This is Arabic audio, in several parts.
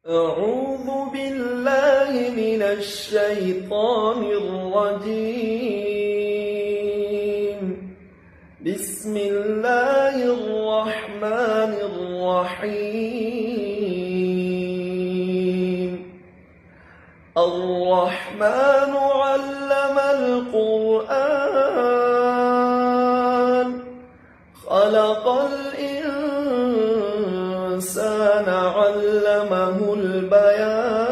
أعوذ بالله من الشيطان الرجيم. بسم الله الرحمن الرحيم. الرحمن علم القرآن خلق الإنسان علمه البيان.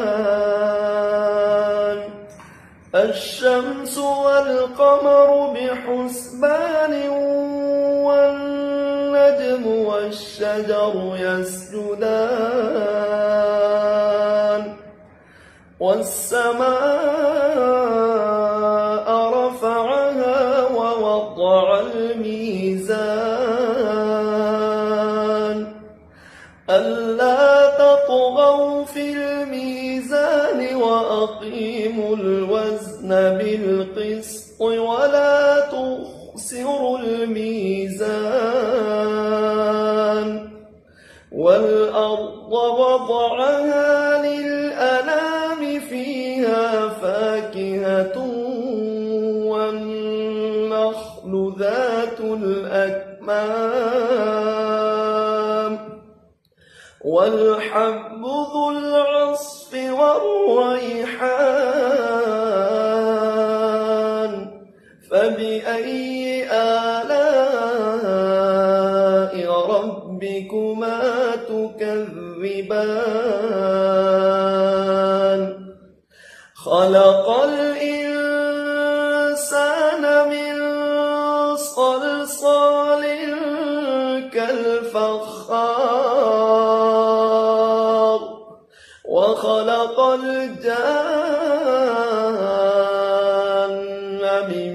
الشمس والقمر بحسبان والنجم والشجر يسجدان والسماء رفعها ووضع الميزان ألا تطغوا في الميزان وأقيموا الوزن بالقسط ولا تخسروا الميزان. والأرض وضعها للأنام فيها فاكهة والنخل ذات الأكمام والحب ذو العصف والريحان. فبأي آلاء ربكما تكذبان؟ خلق الإنسان من صلصال كالفخار وخلق الجان من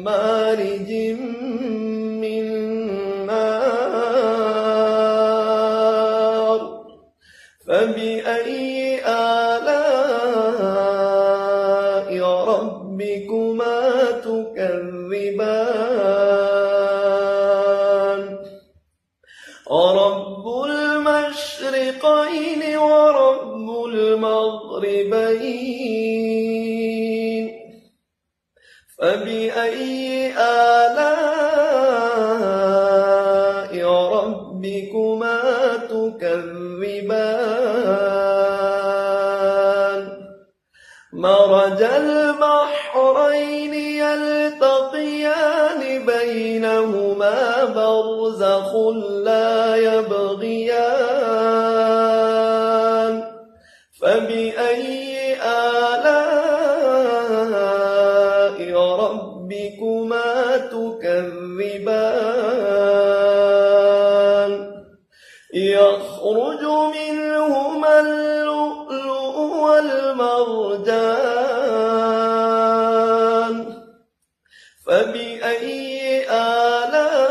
مارج من نار. فبأي آلاء ربكما تكذبان؟ رب المشرقين ورب المغربين. فبأي آلاء ربكما تكذبان؟ مرج البحرين يلتقيان بينهما برزخ لا يبغيان. فبأي آلاء ربكما تكذبان؟ يخرج منهما اللؤلؤ والمرجان. فبأي آلاء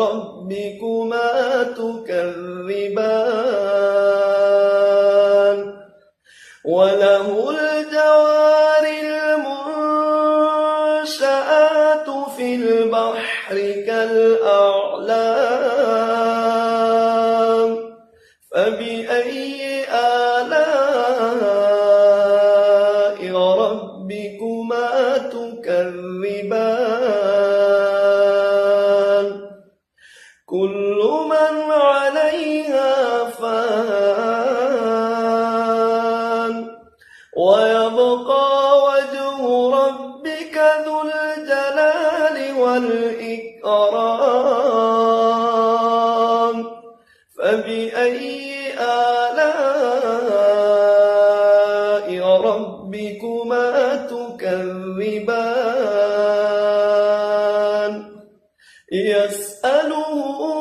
ربكما تكذبان؟ وله الجوار المنشآت في البحر كالأعلام. فبأي آلاء ربكما تكذبان؟ كل من عليها فان ويبقى وجه ربك ذو الجلال والإكرام. فبأي آلاء ربكما تكذبان؟ يسأله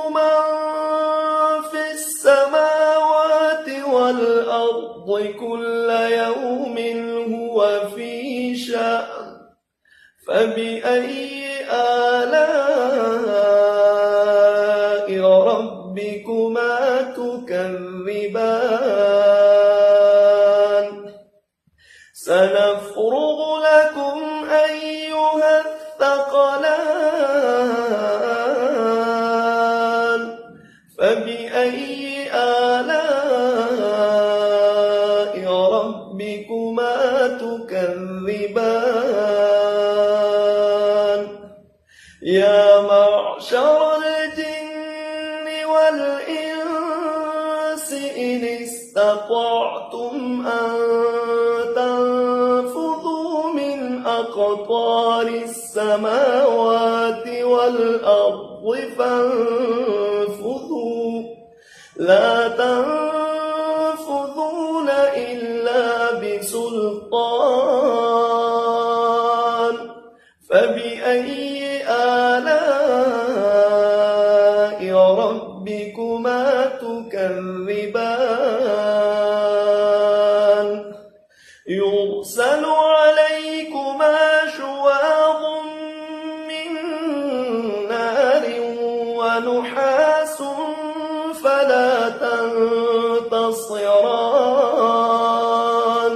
من في السماوات والأرض كل يوم هو في شأن. فبأي آلاء ربكما تكذبان؟ سنفرغ لكم أيها الثقلان. فبأي آلاء استطعتم أن تنفذوا من أقطار السماوات والأرض فانفذوا لا تنفذون إلا بسلطان فبأي آلاء ربكما تكذبان يرسل عليكما شواظ من نار ونحاس فلا تنتصران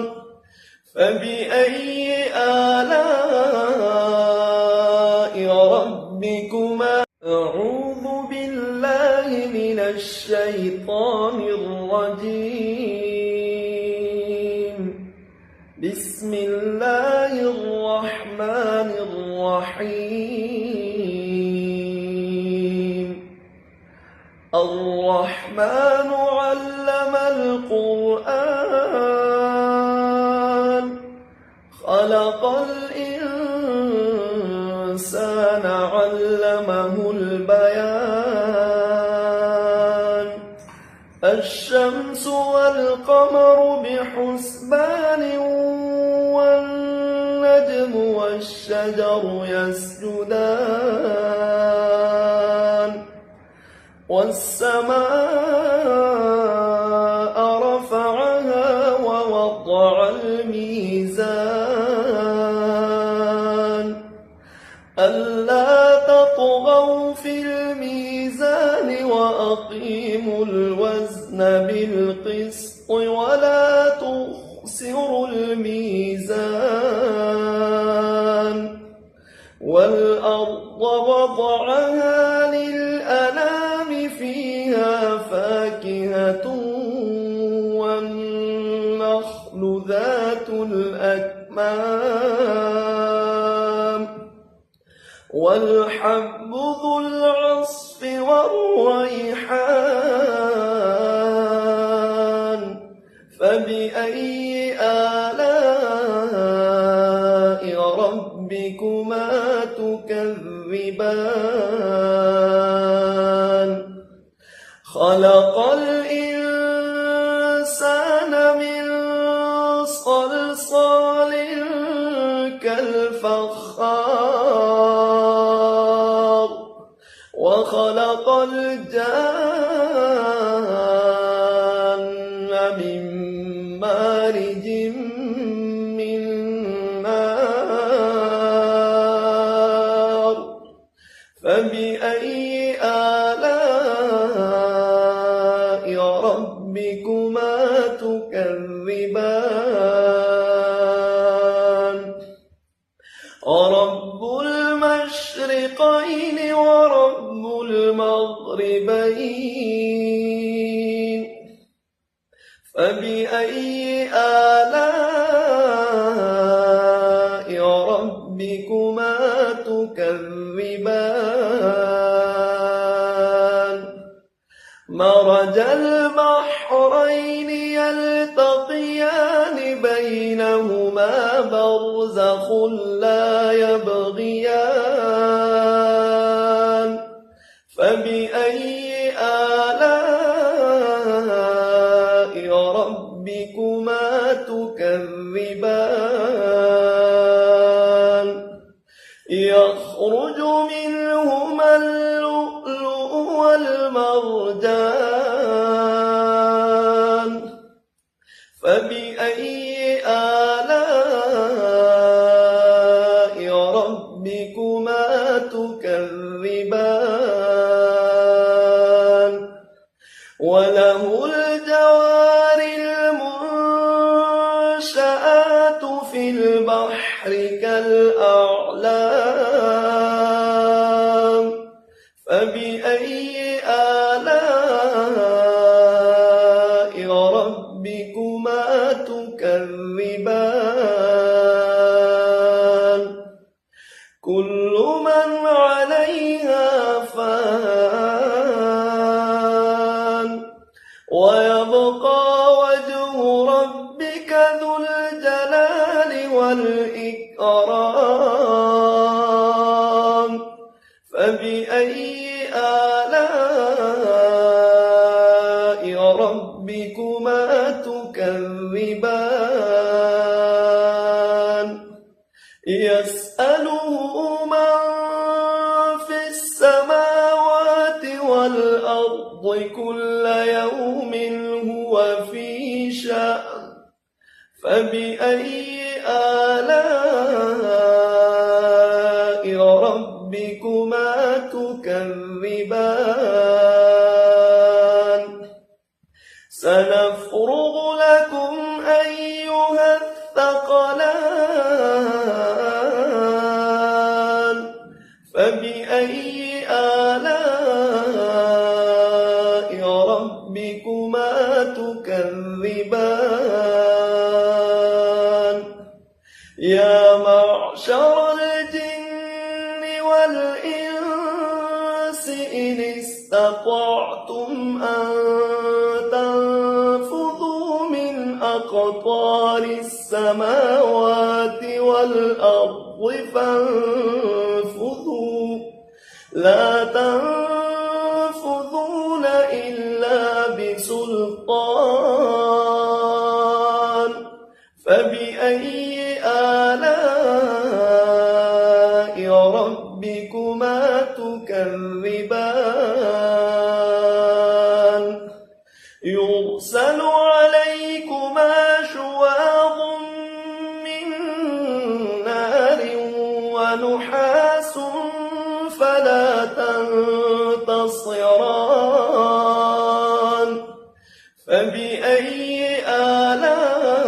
فبأي آلاء ربكما أعوذ بالله من الشيطان الرجيم بسم الله الرحمن الرحيم الرحمن علم القرآن خلق الإنسان علمه البيان الشمس والقمر بحسبان والنجم والشجر يسجدان والسماء رفعها ووضع الميزان ألا تطغوا في الميزان وأقيموا الوزن بالقسط ولا تخسروا الميزان والأرض وضعها للأنام فيها فاكهة والنخل ذات الأكمام والحب ذو العصف والريحان فبأي آلاء ربكما تكذبان خلق الإنسان من صلصال كالفخار وخلق الجان من مارج من نار فبأي آلاء ربكما تكذبان رب المشرقين ورب المغربين فبأي آلاء ربكما تكذبان مرج البحرين يلتقيان بينهما برزخ لا يبغيان فبأي آلاء ربكما تكذبان يخرج منهما اللؤلؤ والمرجان فبأي آلاء ربكما تكذبان وله الجوار المنشآت في البحر كالأعلام فبأي آلاء ربكما تكذبان كل من عليها فان ويبقى والإكرام فبأي آلاء ربكما تكذبان يسأله من في السماوات والأرض كل يوم هو في شأن فبأي آلاء ربكما تكذبان سنفرغ لكم أيها الثقلان فبأي آلاء ربكما تكذبان يا معشر الجن والإنس إن استطعتم أن تنفذوا من أقطار السماوات والأرض فانفذوا لا تنفذون إلا بسلطان فبأي آلاء ربكما تكذبان يرسل عليكما شواظ من نار ونحاس فلا تنتصران فبأي آلاء